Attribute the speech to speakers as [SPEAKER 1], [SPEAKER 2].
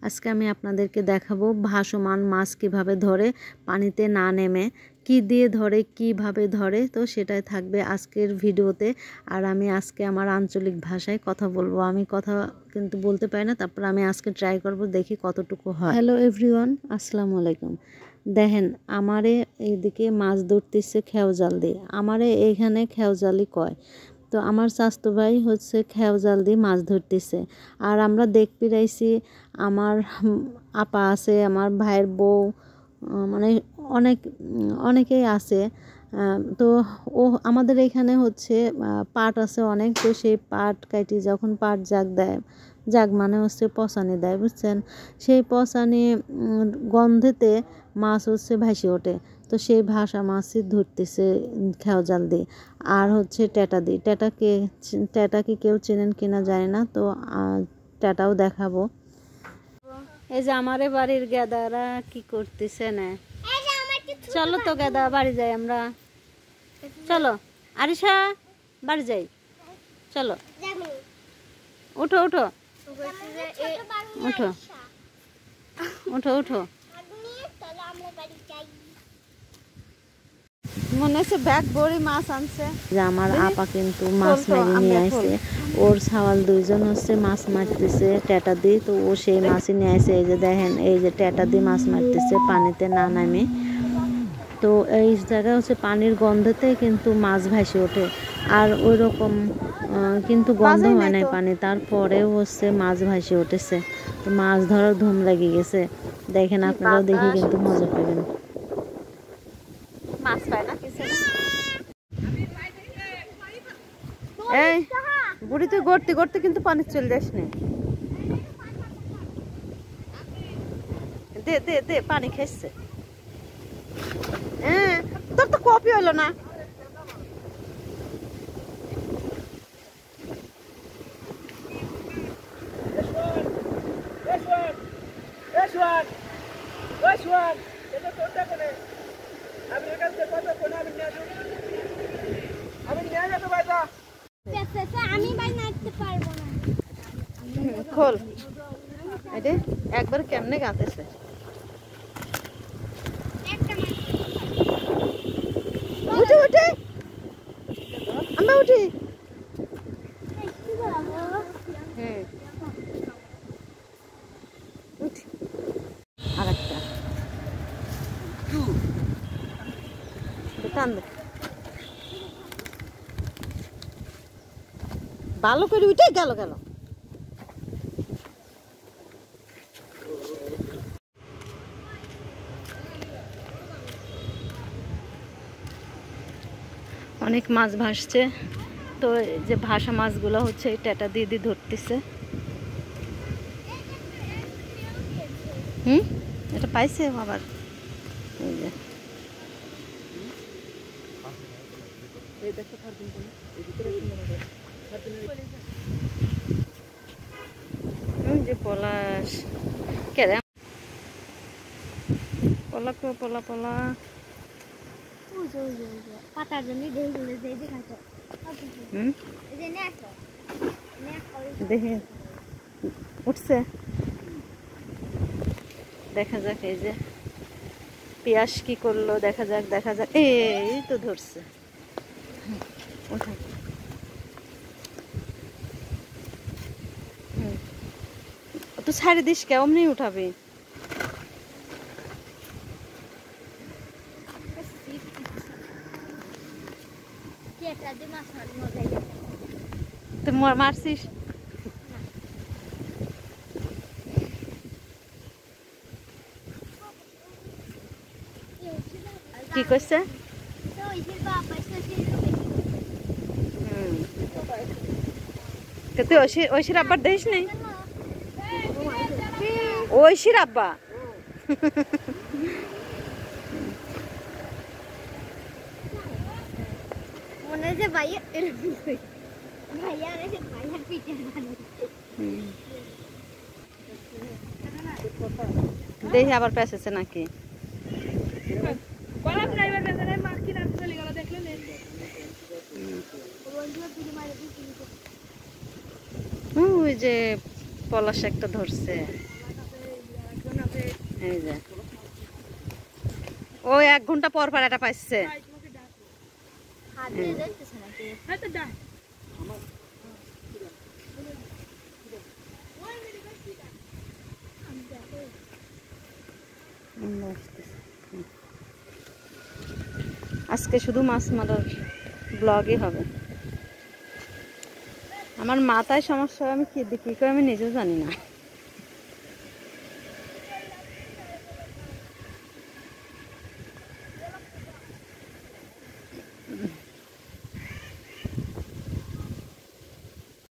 [SPEAKER 1] আজকে আমি আপনাদেরকে দেখাবো ভাসমান মাছ কিভাবে ধরে পানিতে না নেমে, কি দিয়ে ধরে, কিভাবে ধরে। তো সেটাই থাকবে আজকের ভিডিওতে। আর আমি আজকে আমার আঞ্চলিক ভাষায় কথা বলবো। আমি কথা কিন্তু বলতে পারি না, তারপর আমি আজকে ট্রাই করব, দেখি কতটুকু হয়। হ্যালো এভরিওয়ান, আসসালামু আলাইকুম। দেখেন, আমারে এইদিকে মাছ ধরতেছে খেও জাল দিয়ে। আমারে এইখানে খেও জালই কয়। তো আমার স্বাস্থ্য ভাই হচ্ছে খেও জাল দিয়ে মাছ ধরতেছে। আর আমরা দেখতে পাইছি আমার আপা আছে, আমার ভাইয়ের বউ, মানে অনেকেই আছে। তো আমাদের এখানে হচ্ছে পাট আছে অনেক। তো সেই পাট কাটি যখন পাট জাগ দেয়, জাগ মানে হচ্ছে পচানি দেয়, বুঝছেন। সেই পচানি গন্ধেতে মাছ হচ্ছে ভাসে ওঠে। তো সেই ভাসা মাছই ধরতেছে খেও জাল দিয়ে। আর হচ্ছে ট্যাটা দিয়ে। ট্যাটাকে কেউ চেনেন কিনা জানি না। তো ট্যাটাও দেখাবো। এই যে আমারে বাড়ির গেদারা কি করতেছে না। চলো তো গেদা, বাড়ি যাই আমরা। চলো আরিশা, বাড়ি যাই, চলো। উঠো উঠো উঠো উঠো উঠো। মনে হচ্ছে ব্যাগ ভরে মাছ আনছে। যে আমার আপা কিন্তু মাছ মেরে নিয়ে আসছে। ওর ছাওয়াল দুইজন হচ্ছে মাছ মারতেছে ট্যাটা দিয়ে। তো ও সেই মাছই নিয়ে আসছে। এই যে দেখেন, এই যে ট্যাটা দিয়ে মাছ মারতেছে পানিতে না নামে। তো এই জায়গায় হচ্ছে পানির গন্ধতে কিন্তু মাছ ভাসে ওঠে। আর ওই রকম কিন্তু গন্ধ হয় নাই পানি, তারপরেও হচ্ছে মাছ ভাসে উঠেছে। তো মাছ ধরার ধুম লেগে গেছে। দেখেন, আপনারাও দেখে কিন্তু মজা পাবেন। মাছ পায় না কিছু। এই বুড়ি, তুই গড়তে গড়তে কিন্তু পানি চলে যাস না। দে দে দে, পানি খাইছে। তোর তো কপি হলো না। খোল এটা একবার কেমনে গাঁতেছে। উঠে উঠে আমরা উঠি। আর একটা টান দে, ভালো করে উঠে গেল গেল। অনেক মাছ ভাসছে। তো যে ভাসা মাছগুলো হচ্ছে এই ট্যাটা দিয়ে দিয়ে ধরতেছে। এটা পাইছে আবার। এই যে যে পলাশ কেরে পলা পলা পলা দেখে উঠছে। দেখা যাক, এই যে পিয়াস কি করলো, দেখা যাক দেখা যাক। এই তো ধরছে। ওঠা তো ছাড়ি দিস, কেমনি উঠাবি। তুই মারছিস। কি করছে? তুই ঐশীর আব্বার দেখিস নি? ঐশীর আব্বা মনে হচ্ছে ভাইয়া দেখি আবার পেঁচেছে নাকি। ওই যে পলাশ একটা ধরছে। এই যে ও 1 ঘন্টা পর পর এটা পাইছে। আজকে শুধু মাছ মারার ব্লগই হবে। আমার মাথায় সমস্যা, আমি কি দেখি আমি নিজেও জানি না।